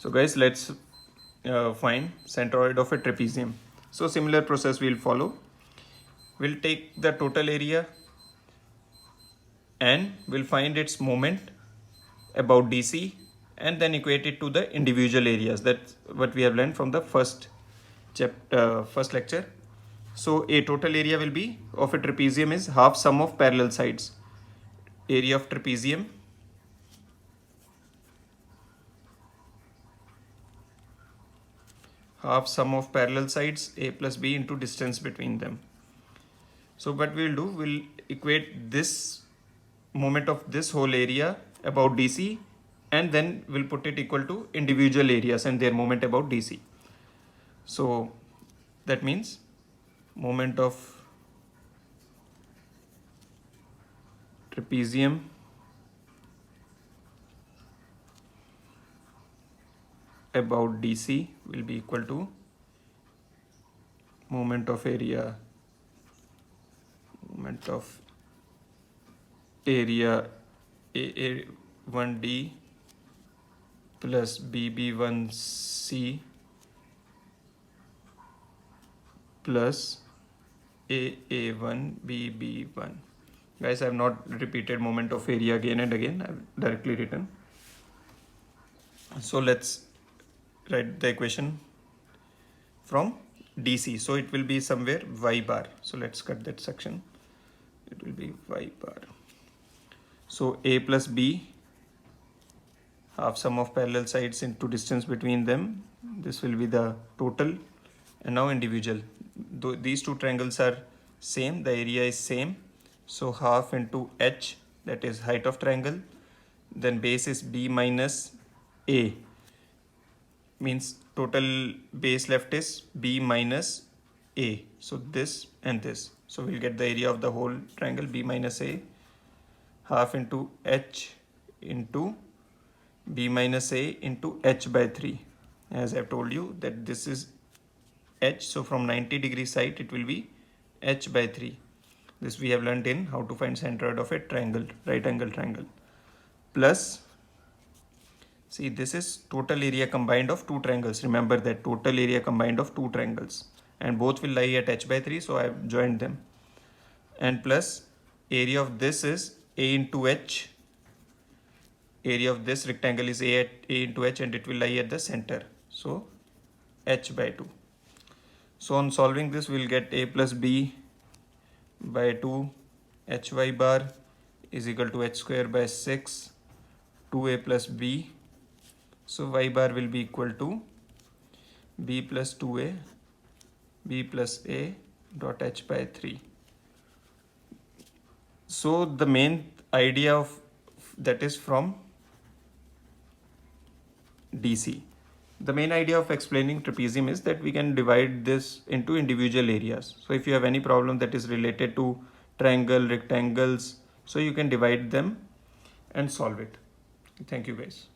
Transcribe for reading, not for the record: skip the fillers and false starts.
So guys, let's find centroid of a trapezium. So similar process we'll follow. We'll take the total area and we'll find its moment about DC and then equate it to the individual areas. That's what we have learned from the first lecture. So a total area will be of a trapezium is half sum of parallel sides. Area of trapezium half sum of parallel sides a plus b into distance between them. So what we'll do, we'll equate this moment of this whole area about DC and then we'll put it equal to individual areas and their moment about DC. So that means moment of trapezium about DC will be equal to moment of area AA1D plus BB1C plus AA1BB1. Guys, I have not repeated moment of area again and again. I have directly written. So let's write the equation from DC. So it will be somewhere y bar. So let's cut that section. It will be y bar. So A plus B half sum of parallel sides into distance between them. This will be the total and now individual. Though these two triangles are same, the area is same. So half into h, that is height of triangle. Then base is B minus A, means total base left is B minus A. So this and this. So we'll get the area of the whole triangle B minus A half into h into B minus A into h by 3. As I've told you that this is h. So from 90-degree side it will be h by 3. This we have learned in how to find centroid of a triangle, right angle triangle. Plus, see, this is total area combined of two triangles. Remember that total area combined of two triangles and both will lie at h by 3. So I have joined them. And plus area of this is A into h. Area of this rectangle is A into h and it will lie at the center. So h by 2. So on solving this, we'll get A plus B by 2 hy bar is equal to h square by 6 2a plus b. So y bar will be equal to b plus 2a b plus a dot h by 3. So the main idea of that is from DC. The main idea of explaining trapezium is that we can divide this into individual areas. So if you have any problem that is related to triangle, rectangles, so you can divide them and solve it. Thank you guys.